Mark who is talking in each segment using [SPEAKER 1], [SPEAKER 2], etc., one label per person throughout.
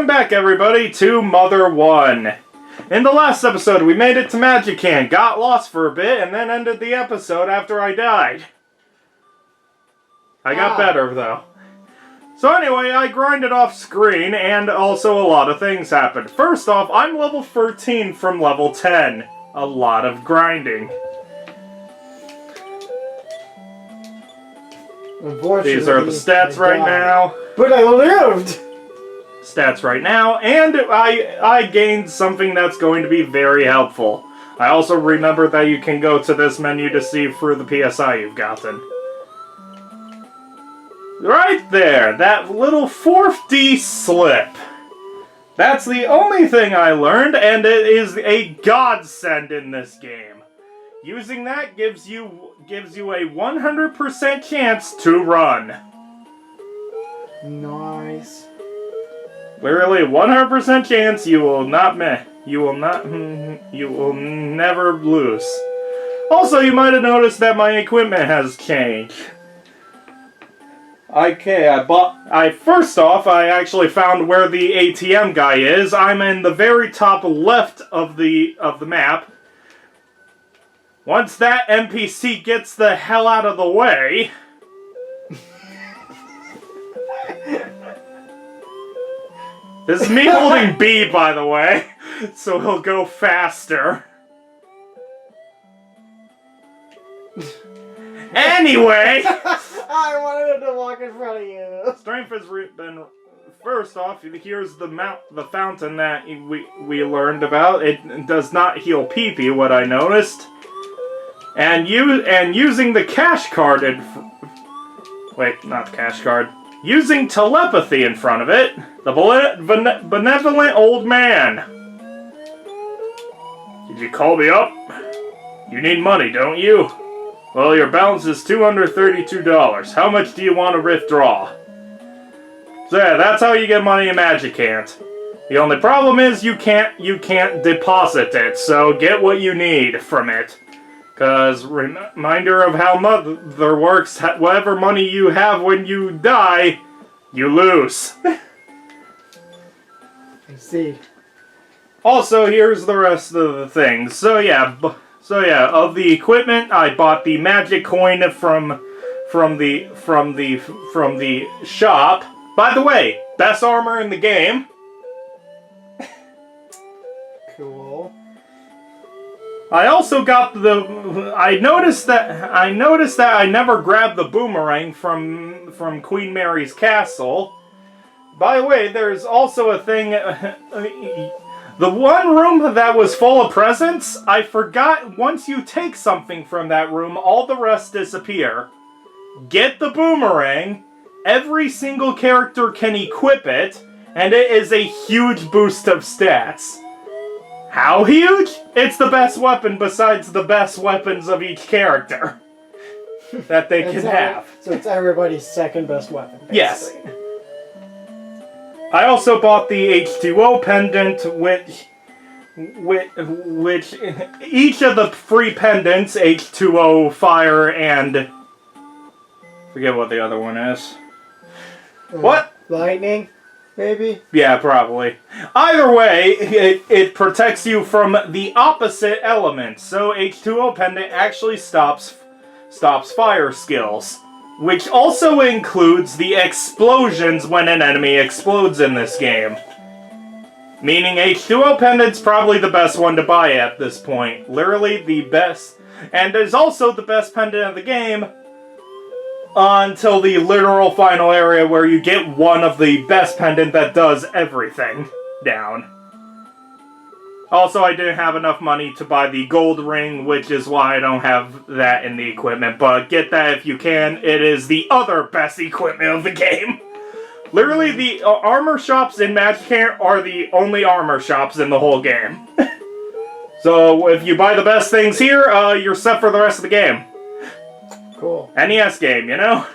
[SPEAKER 1] Welcome back, everybody, to Mother 1. In the last episode, we made it to Magicant, got lost for a bit, and then ended the episode after I died. I got better, though. So anyway, I grinded off screen, and also a lot of things happened. First off, I'm level 13 from level 10. A lot of grinding. These are the stats right now.
[SPEAKER 2] But I lived!
[SPEAKER 1] Stats right now, and I gained something that's going to be very helpful. I also remember that you can go to this menu to see through the PSI you've gotten. Right there, that little 4th D slip. That's the only thing I learned, and it is a godsend in this game. Using that gives you a 100% chance to run.
[SPEAKER 2] Nice.
[SPEAKER 1] Literally 100% chance you will never lose. Also, you might have noticed that my equipment has changed. First off, I actually found where the ATM guy is. I'm in the very top left of the map. Once that NPC gets the hell out of the way... This is me holding B, by the way, so he'll go faster. Anyway!
[SPEAKER 2] I wanted him to walk in front of you.
[SPEAKER 1] Strength has been... First off, here's the fountain that we learned about. It does not heal pee-pee, what I noticed. And using the cash card wait, not the cash card. Using telepathy in front of it, the benevolent old man. Did you call me up? You need money, don't you? Well, your balance is $232. How much do you want to withdraw? So yeah, that's how you get money in Magicant. The only problem is you can't deposit it, so get what you need from it. Because, reminder of how Mother works, whatever money you have when you die, you lose.
[SPEAKER 2] I see.
[SPEAKER 1] Also, here's the rest of the things. So yeah, of the equipment, I bought the magic coin from the shop. By the way, best armor in the game.
[SPEAKER 2] Cool.
[SPEAKER 1] I also got I noticed that I never grabbed the boomerang from Queen Mary's castle. By the way, there's also a thing. The one room that was full of presents, I forgot once you take something from that room, all the rest disappear. Get the boomerang. Every single character can equip it, and it is a huge boost of stats. How huge? It's the best weapon besides the best weapons of each character that they can have.
[SPEAKER 2] So it's everybody's second best weapon, basically.
[SPEAKER 1] Yes. I also bought the H2O pendant, which each of the free pendants, H2O, Fire, and... forget what the other one is. What?
[SPEAKER 2] Lightning? Maybe?
[SPEAKER 1] Yeah, probably. Either way, it protects you from the opposite elements. So H2O pendant actually stops fire skills. Which also includes the explosions when an enemy explodes in this game. Meaning H2O pendant's probably the best one to buy at this point. Literally the best. And is also the best pendant of the game. Until the literal final area where you get one of the best pendant that does everything down. Also, I didn't have enough money to buy the gold ring, which is why I don't have that in the equipment. But get that if you can. It is the other best equipment of the game. Literally, the armor shops in Magicant are the only armor shops in the whole game. So, if you buy the best things here, you're set for the rest of the game.
[SPEAKER 2] Cool.
[SPEAKER 1] NES game, you know?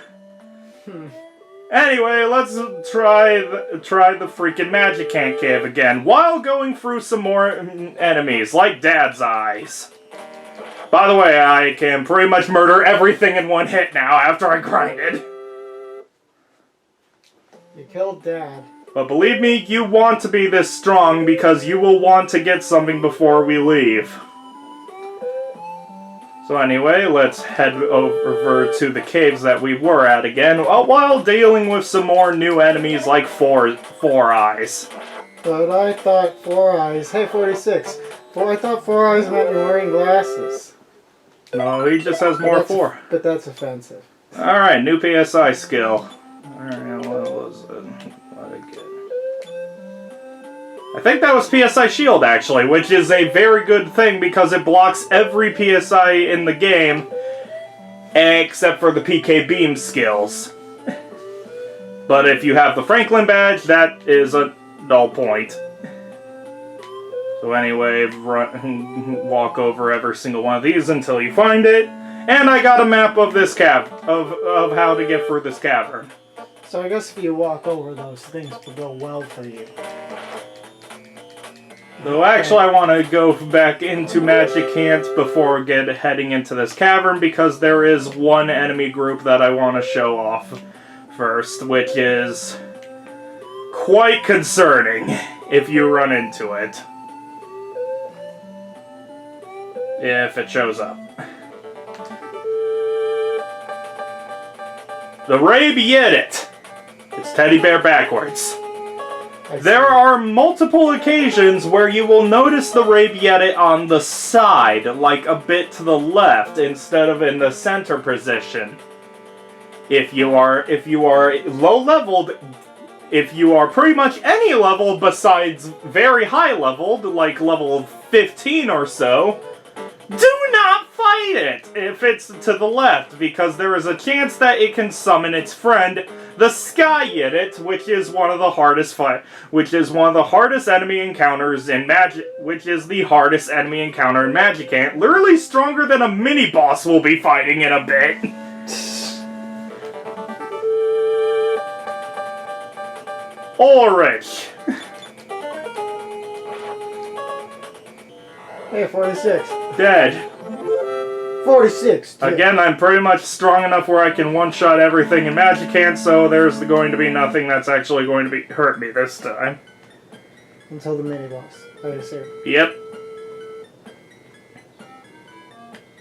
[SPEAKER 1] Anyway, let's try the freaking Magicant cave again, while going through some more enemies, like Dad's Eyes. By the way, I can pretty much murder everything in one hit now, after I grinded.
[SPEAKER 2] You killed Dad.
[SPEAKER 1] But believe me, you want to be this strong because you will want to get something before we leave. So anyway, let's head over to the caves that we were at again, while dealing with some more new enemies like Four Eyes.
[SPEAKER 2] But I thought 4 Eyes... Hey, 46. I thought 4 Eyes meant you're wearing glasses.
[SPEAKER 1] No, he just has more 4.
[SPEAKER 2] But that's offensive.
[SPEAKER 1] Alright, new PSI skill. Alright, what was it? What did I get? I think that was PSI Shield, actually, which is a very good thing because it blocks every PSI in the game except for the PK Beam skills. But if you have the Franklin badge, that is a null point. So anyway, walk over every single one of these until you find it. And I got a map of this of how to get through this cavern.
[SPEAKER 2] So I guess if you walk over those things will go well for you.
[SPEAKER 1] Though actually I want to go back into Magicant before heading into this cavern because there is one enemy group that I want to show off first, which is quite concerning if you run into it. If it shows up. The Rabiedit. It's teddy bear backwards. There are multiple occasions where you will notice the Rabiedit on the side, like a bit to the left, instead of in the center position. If you are low-leveled, if you are pretty much any level besides very high-leveled, like level 15 or so, do not fight it if it's to the left, because there is a chance that it can summon its friend, the Sky Yidit, which is one of the hardest enemy encounters in Magicant. Literally stronger than a mini-boss we'll be fighting in a bit. Ulrich.
[SPEAKER 2] Hey, 46.
[SPEAKER 1] Dead.
[SPEAKER 2] 46. Dead.
[SPEAKER 1] Again, I'm pretty much strong enough where I can one-shot everything in Magicant, so there's going to be nothing that's actually going to hurt me this time.
[SPEAKER 2] Until the mini-boss, I assume.
[SPEAKER 1] Yep.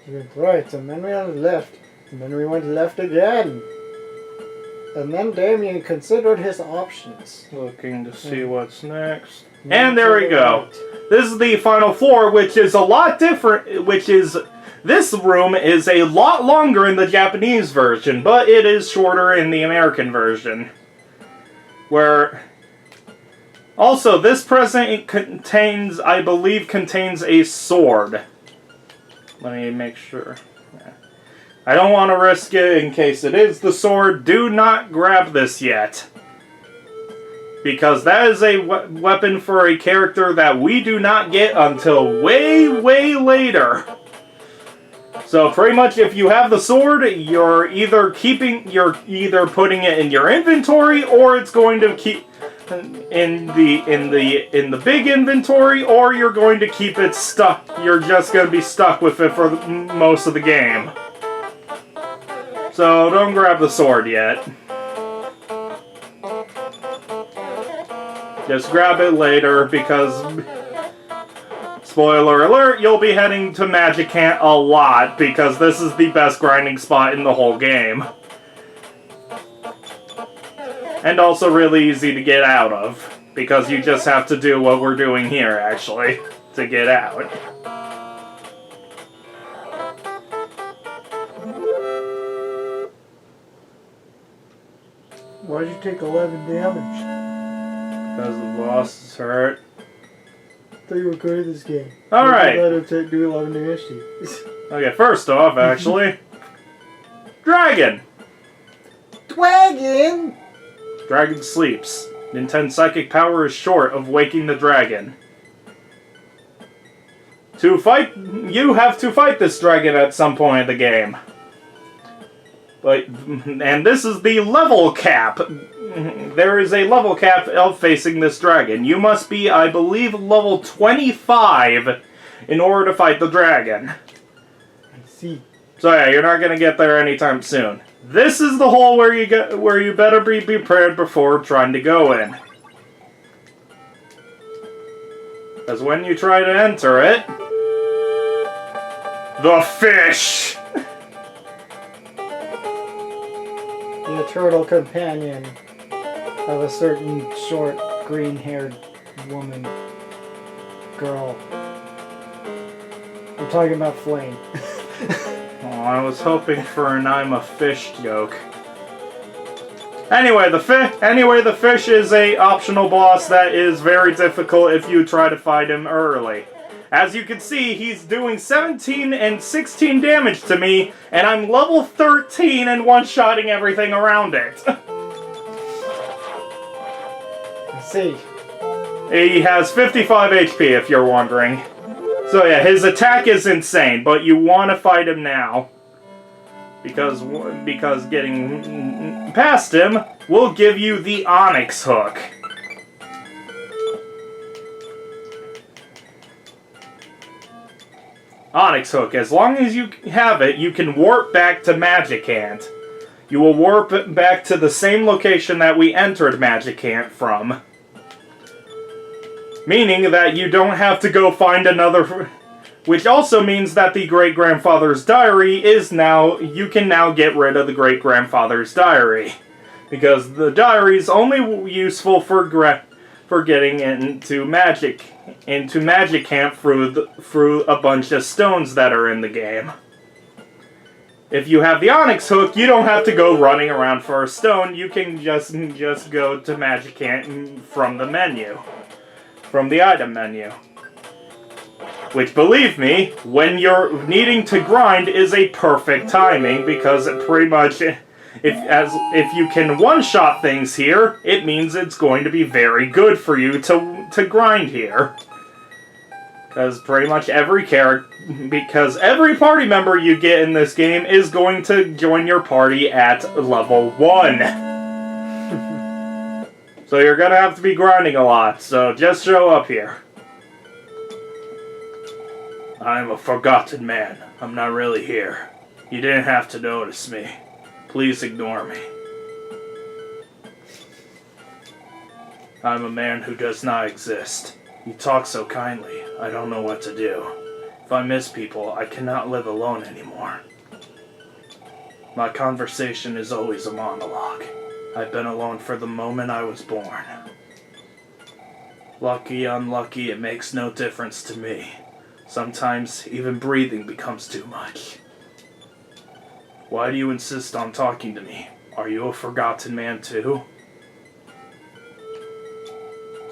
[SPEAKER 2] We went right, and then we went left, and then we went left again. And then Damion considered his options.
[SPEAKER 1] Looking to see what's next. And there we go. This is the final floor, which is a lot different, this room is a lot longer in the Japanese version, but it is shorter in the American version. Also, this present contains, I believe, a sword. Let me make sure. I don't want to risk it in case it is the sword. Do not grab this yet. Because that is a weapon for a character that we do not get until way, way later. So pretty much if you have the sword, you're either putting it in your inventory, or it's going to keep in the big inventory, or you're going to keep it stuck. You're just going to be stuck with it for most of the game. So don't grab the sword yet. Just grab it later because, spoiler alert, you'll be heading to Magicant a lot because this is the best grinding spot in the whole game. And also really easy to get out of because you just have to do what we're doing here, actually, to get out.
[SPEAKER 2] Why'd you take 11 damage?
[SPEAKER 1] Because the boss is hurt.
[SPEAKER 2] I thought you were good at this game.
[SPEAKER 1] Alright.
[SPEAKER 2] Let him do 11 damage to you.
[SPEAKER 1] Okay, first off, actually, Dragon!
[SPEAKER 2] Dragon!
[SPEAKER 1] Dragon sleeps. Ninten's psychic power is short of waking the dragon. To fight, you have to fight this dragon at some point in the game. And this is the level cap. There is a level cap of facing this dragon. You must be, I believe, level 25 in order to fight the dragon.
[SPEAKER 2] I see.
[SPEAKER 1] So yeah, you're not gonna get there anytime soon. This is the hole where you better be prepared before trying to go in. Because when you try to enter it... The fish!
[SPEAKER 2] The eternal companion of a certain short, green-haired woman. Girl. I'm talking about Flame.
[SPEAKER 1] Oh, I was hoping for an I'm a fish joke. Anyway, the fish is a optional boss that is very difficult if you try to fight him early. As you can see, he's doing 17 and 16 damage to me, and I'm level 13 and one-shotting everything around it.
[SPEAKER 2] I see.
[SPEAKER 1] He has 55 HP, if you're wondering. So yeah, his attack is insane, but you want to fight him now. Because getting past him will give you the Onyx Hook. Onyx Hook. As long as you have it, you can warp back to Magicant. You will warp it back to the same location that we entered Magicant from. Meaning that you don't have to go find another... Which also means that the Great-Grandfather's Diary is now... You can now get rid of the Great-Grandfather's Diary. Because the diary is only useful for getting into Magicant through a bunch of stones that are in the game. If you have the Onyx Hook, you don't have to go running around for a stone. You can just go to Magicant from the menu. From the item menu. Which, believe me, when you're needing to grind is a perfect timing, because pretty much if you can one-shot things here, it means it's going to be very good for you to grind here. Because pretty much every party member you get in this game is going to join your party at level 1. So you're gonna have to be grinding a lot, so just show up here. I'm a forgotten man. I'm not really here. You didn't have to notice me. Please ignore me. I'm a man who does not exist. You talk so kindly, I don't know what to do. If I miss people, I cannot live alone anymore. My conversation is always a monologue. I've been alone for the moment I was born. Lucky, unlucky, it makes no difference to me. Sometimes, even breathing becomes too much. Why do you insist on talking to me? Are you a forgotten man too?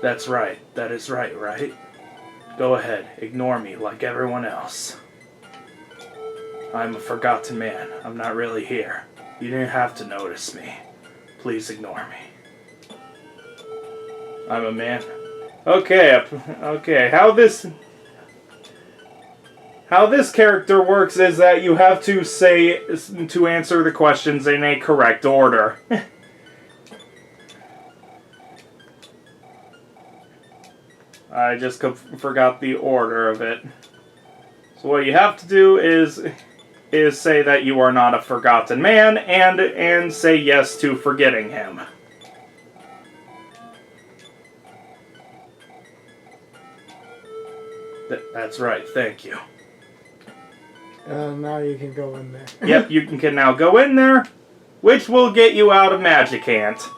[SPEAKER 1] That's right. That is right, right? Go ahead, ignore me like everyone else. I'm a forgotten man. I'm not really here. You didn't have to notice me. Please ignore me. I'm a man. Okay. How this character works is that you have to answer the questions in a correct order. I just forgot the order of it. So what you have to do is say that you are not a forgotten man, and say yes to forgetting him. That's right, thank you.
[SPEAKER 2] Now you can go in there.
[SPEAKER 1] Yep, you can now go in there, which will get you out of Magicant.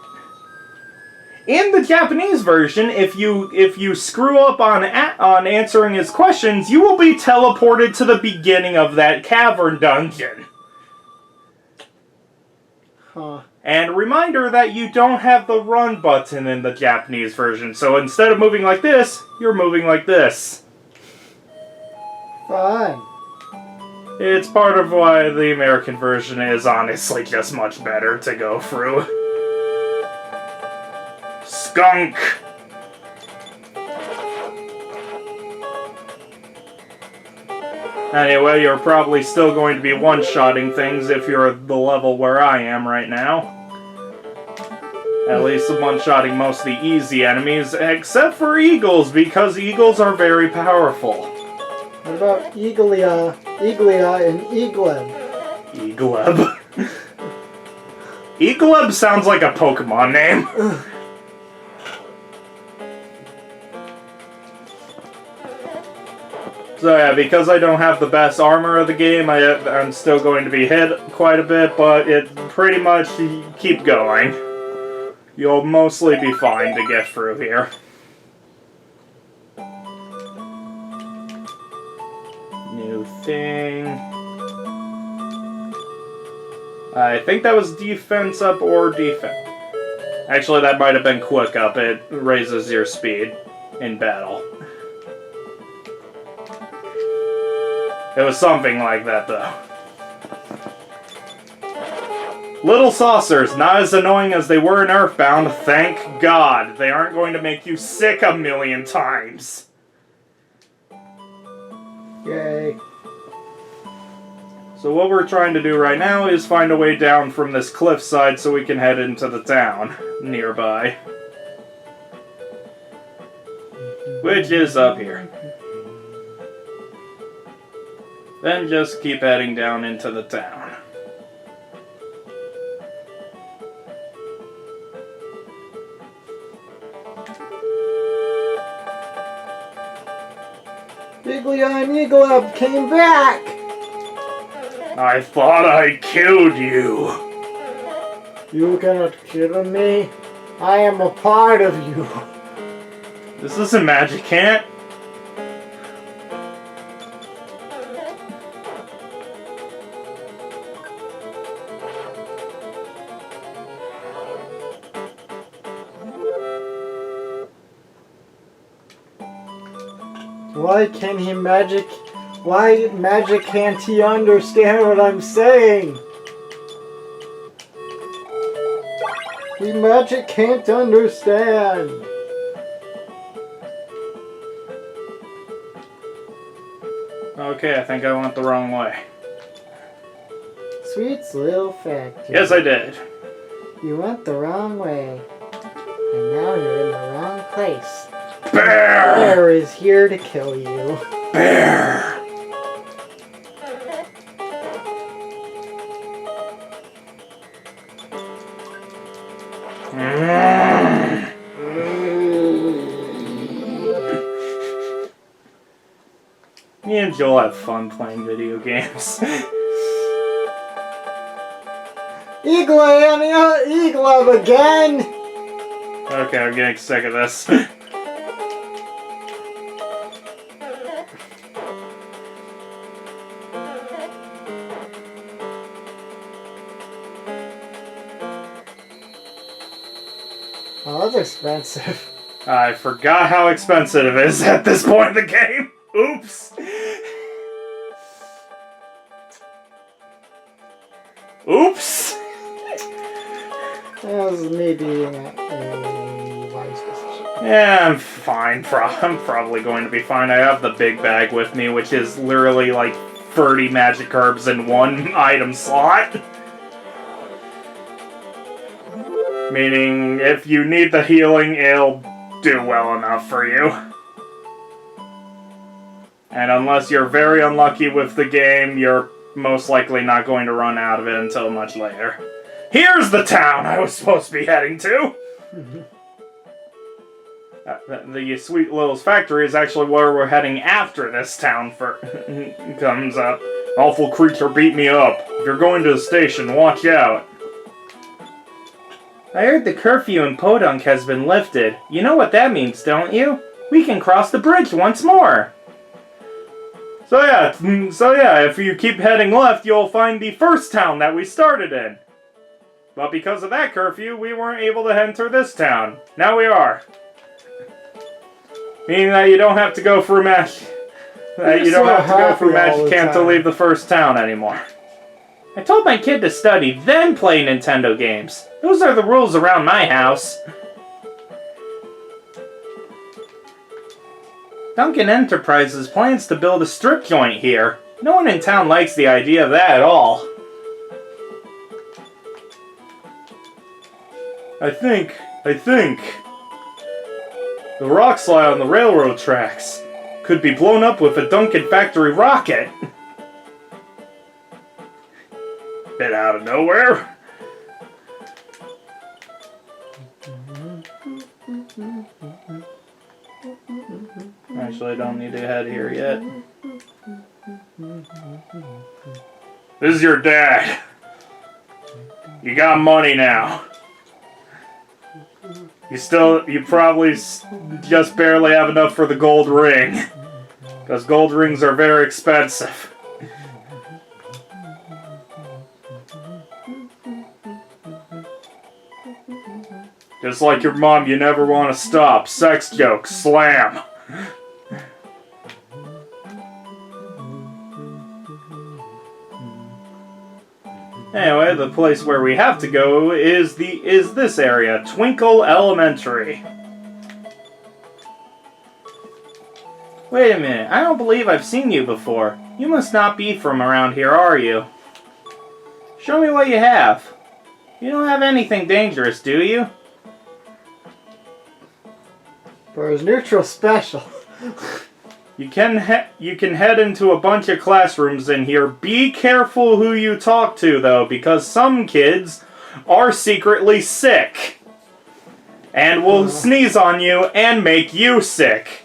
[SPEAKER 1] In the Japanese version, if you screw up on answering his questions, you will be teleported to the beginning of that cavern dungeon.
[SPEAKER 2] Huh.
[SPEAKER 1] And reminder that you don't have the run button in the Japanese version, so instead of moving like this, you're moving like this.
[SPEAKER 2] Fine.
[SPEAKER 1] It's part of why the American version is honestly just much better to go through. Skunk! Anyway, you're probably still going to be one-shotting things if you're the level where I am right now. At least one-shotting most of the easy enemies, except for eagles, because eagles are very powerful.
[SPEAKER 2] What about Eaglia and Eagleb?
[SPEAKER 1] Eagleb? Eagleb sounds like a Pokemon name. So yeah, because I don't have the best armor of the game, I'm still going to be hit quite a bit, but it pretty much keep going. You'll mostly be fine to get through here. New thing. I think that was defense up or defense. Actually, that might have been quick up. It raises your speed in battle. It was something like that, though. Little saucers, not as annoying as they were in Earthbound, thank God. They aren't going to make you sick a million times.
[SPEAKER 2] Yay.
[SPEAKER 1] So what we're trying to do right now is find a way down from this cliffside so we can head into the town nearby. Which is up here. Then just keep heading down into the town.
[SPEAKER 2] Wiggly and Eagle came back!
[SPEAKER 1] I thought I killed you.
[SPEAKER 2] You cannot kill me. I am a part of you.
[SPEAKER 1] This isn't Magicant.
[SPEAKER 2] Why can he magic? Why magic can't he understand what I'm saying? He magic can't understand.
[SPEAKER 1] Okay, I think I went the wrong way.
[SPEAKER 2] Sweet little fact.
[SPEAKER 1] Yes, I did.
[SPEAKER 2] You went the wrong way. And now you're in the wrong place.
[SPEAKER 1] Bear!
[SPEAKER 2] Bear is here to kill you.
[SPEAKER 1] Bear! Me and Joel have fun playing video games.
[SPEAKER 2] Eagle again!
[SPEAKER 1] Okay, I'm getting sick of this.
[SPEAKER 2] Oh, that's expensive.
[SPEAKER 1] I forgot how expensive it is at this point in the game. Oops. Oops.
[SPEAKER 2] That was me being a wise decision.
[SPEAKER 1] Yeah, I'm fine. I'm probably going to be fine. I have the big bag with me, which is literally like 30 magic herbs in one item slot. Meaning, if you need the healing, it'll do well enough for you. And unless you're very unlucky with the game, you're most likely not going to run out of it until much later. Here's the town I was supposed to be heading to! The Sweet Little's factory is actually where we're heading after this town comes up. Awful creature beat me up. If you're going to the station, watch out. I heard the curfew in Podunk has been lifted. You know what that means, don't you? We can cross the bridge once more. So yeah, if you keep heading left, you'll find the first town that we started in. But because of that curfew, we weren't able to enter this town. Now we are. Meaning that you don't have to go through Magicant to leave the first town anymore. I told my kid to study, then play Nintendo games. Those are the rules around my house. Duncan Enterprises plans to build a strip joint here. No one in town likes the idea of that at all. I think the rock slide on the railroad tracks could be blown up with a Duncan factory rocket. Bit out of nowhere. Actually, I don't need to head here yet. This is your dad. You got money now. You probably just barely have enough for the gold ring. Because gold rings are very expensive. Just like your mom, you never want to stop. Sex joke, slam. Anyway, the place where we have to go is this area, Twinkle Elementary. Wait a minute, I don't believe I've seen you before. You must not be from around here, are you? Show me what you have. You don't have anything dangerous, do you?
[SPEAKER 2] For his neutral special.
[SPEAKER 1] You can head into a bunch of classrooms in here. Be careful who you talk to, though, because some kids are secretly sick. And will sneeze on you and make you sick.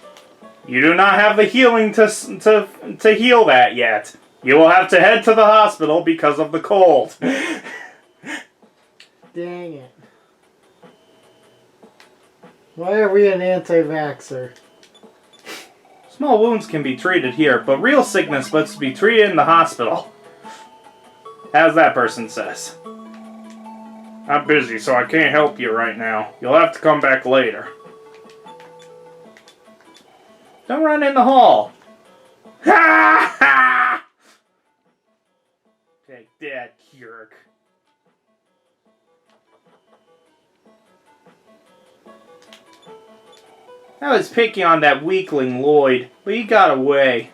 [SPEAKER 1] You do not have the healing to heal that yet. You will have to head to the hospital because of the cold.
[SPEAKER 2] Dang it. Why are we an anti-vaxxer?
[SPEAKER 1] Small wounds can be treated here, but real sickness must be treated in the hospital. As that person says. I'm busy, so I can't help you right now. You'll have to come back later. Don't run in the hall. Ha ha! Take that, jerk. I was picking on that weakling Lloyd, but he got away.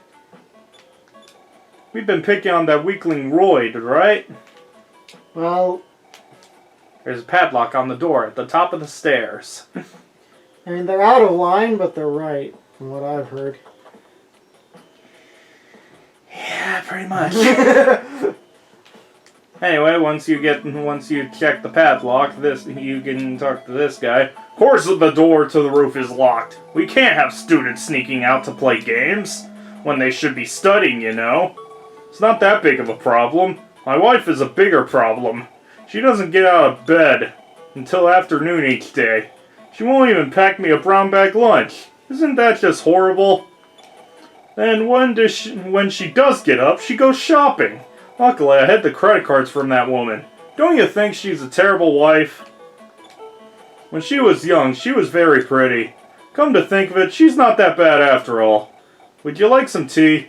[SPEAKER 1] We've been picking on that weakling Lloyd, right?
[SPEAKER 2] Well...
[SPEAKER 1] There's a padlock on the door at the top of the stairs.
[SPEAKER 2] I mean, they're out of line, but they're right, from what I've heard.
[SPEAKER 1] Yeah, pretty much. Anyway, once you check the padlock, you can talk to this guy. Of course the door to the roof is locked. We can't have students sneaking out to play games when they should be studying, you know. It's not that big of a problem. My wife is a bigger problem. She doesn't get out of bed until afternoon each day. She won't even pack me a brown bag lunch. Isn't that just horrible? And when she does get up, she goes shopping. Luckily, I had the credit cards from that woman. Don't you think she's a terrible wife? When she was young, she was very pretty. Come to think of it, she's not that bad after all. Would you like some tea?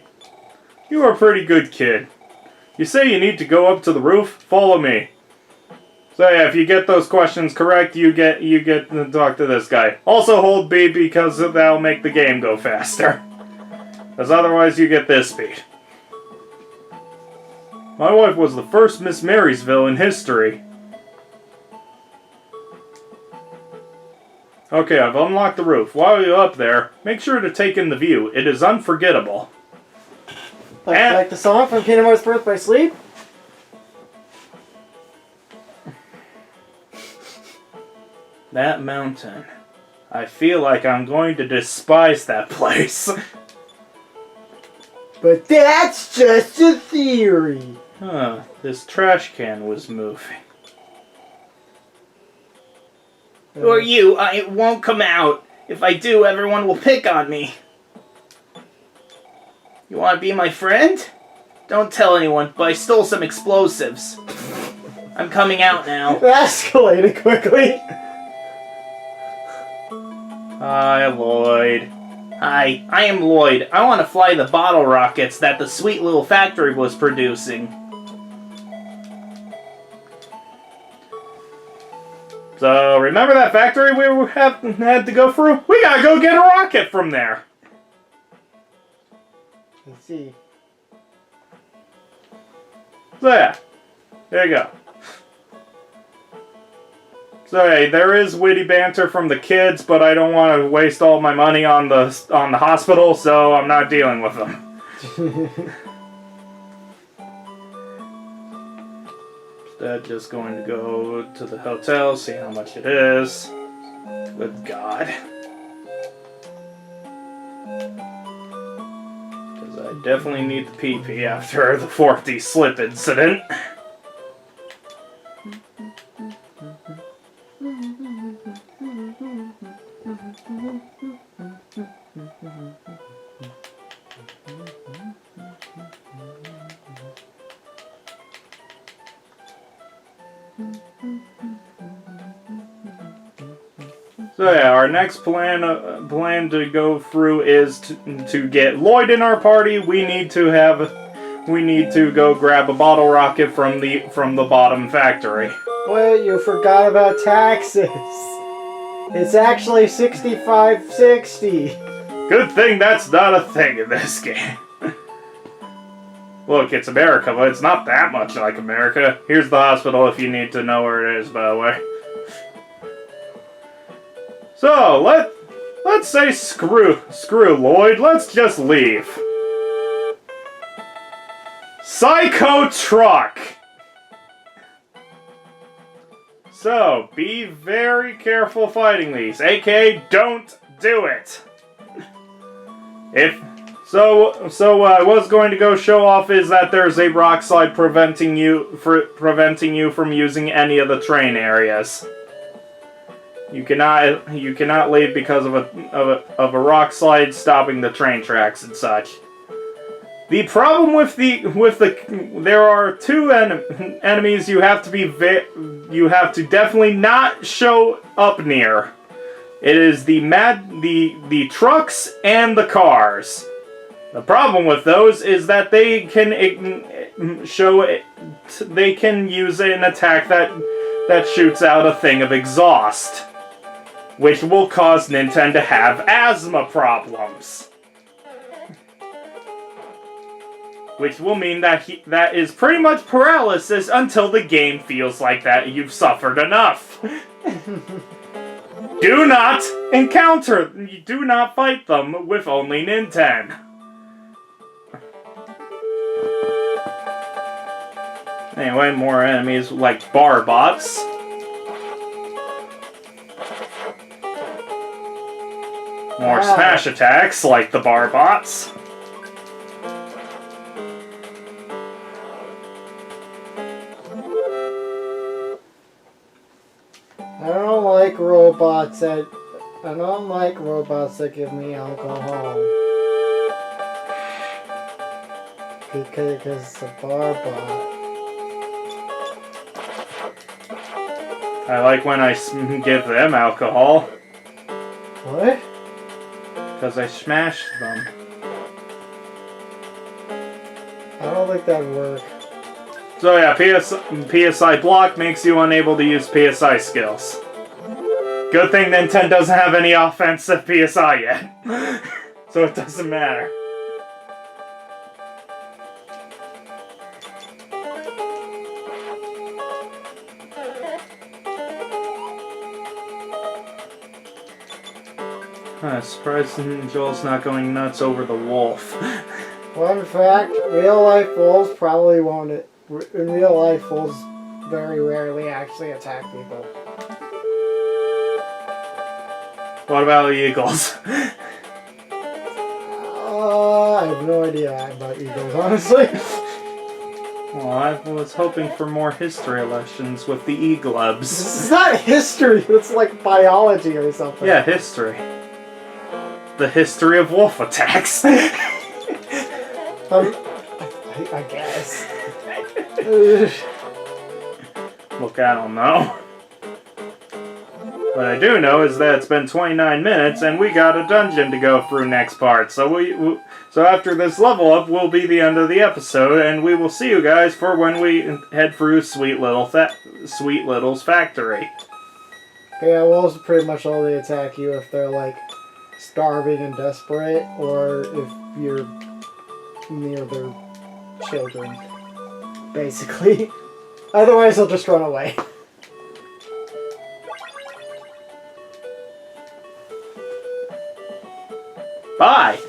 [SPEAKER 1] You are a pretty good kid. You say you need to go up to the roof? Follow me. So yeah, if you get those questions correct, you get to talk to this guy. Also hold B because that'll make the game go faster. Because otherwise you get this speed. My wife was the first Miss Merrysville in history. Okay, I've unlocked the roof. While you're up there, make sure to take in the view. It is unforgettable.
[SPEAKER 2] Like the song from Kingdom Hearts Birth by Sleep?
[SPEAKER 1] That mountain. I feel like I'm going to despise that place.
[SPEAKER 2] But that's just a theory.
[SPEAKER 1] Huh, this trash can was moving. Who are you? It won't come out. If I do, everyone will pick on me. You want to be my friend? Don't tell anyone, but I stole some explosives. I'm coming out now.
[SPEAKER 2] Escalated quickly.
[SPEAKER 1] Hi, Lloyd. Hi, I am Lloyd. I want to fly the bottle rockets that the sweet little factory was producing. So, remember that factory we had to go through? We gotta go get a rocket from there!
[SPEAKER 2] Let's see.
[SPEAKER 1] So yeah, there you go. So hey, there is witty banter from the kids, but I don't want to waste all my money on the hospital, so I'm not dealing with them. Instead, just going to go to the hotel, see how much it is. Good God. Because I definitely need the pee-pee after the 4D slip incident. So yeah, our next plan to go through is to get Lloyd in our party. We need to go grab a bottle rocket from the bottom factory.
[SPEAKER 2] Wait, you forgot about taxes. It's actually 65.60.
[SPEAKER 1] Good thing that's not a thing in this game. Look, it's America, but it's not that much like America. Here's the hospital if you need to know where it is, by the way. So, let's say screw Lloyd, let's just leave. Psycho Truck! So, be very careful fighting these, aka don't do it! So I was going to go show off is that there's a rock slide preventing you from using any of the train areas. You cannot leave because of a rock slide stopping the train tracks and such. The problem with there are two enemies you have to definitely not show up near. It is the trucks and the cars. The problem with those is that they can use an attack that shoots out a thing of exhaust, which will cause Ninten to have asthma problems. Which will mean that that is pretty much paralysis until the game feels like that you've suffered enough. Do not fight them with only Ninten. Anyway, more enemies like bar bots. More smash attacks like the bar bots.
[SPEAKER 2] I don't like robots that give me alcohol. Because it's a bar bot.
[SPEAKER 1] I like when I give them alcohol.
[SPEAKER 2] What?
[SPEAKER 1] Because I smashed them.
[SPEAKER 2] I don't think that would work.
[SPEAKER 1] So yeah, PSI block makes you unable to use PSI skills. Good thing Ninten doesn't have any offensive PSI yet. So it doesn't matter. Surprised Joel's not going nuts over the wolf.
[SPEAKER 2] Fun fact, real life wolves probably won't. In real life, wolves very rarely actually attack people.
[SPEAKER 1] What about eagles?
[SPEAKER 2] I have no idea about eagles, honestly.
[SPEAKER 1] Well, I was hoping for more history lessons with the eaglebs.
[SPEAKER 2] This is not history, it's like biology or something.
[SPEAKER 1] Yeah, history. The history of wolf attacks.
[SPEAKER 2] I guess.
[SPEAKER 1] Look, I don't know. What I do know is that it's been 29 minutes and we got a dungeon to go through next part. So so after this level up will be the end of the episode, and we will see you guys for when we head through Sweet Little's factory.
[SPEAKER 2] Yeah, wolves pretty much only attack you if they're like starving and desperate, or if you're near their children, basically. Otherwise, they'll just run away.
[SPEAKER 1] Bye!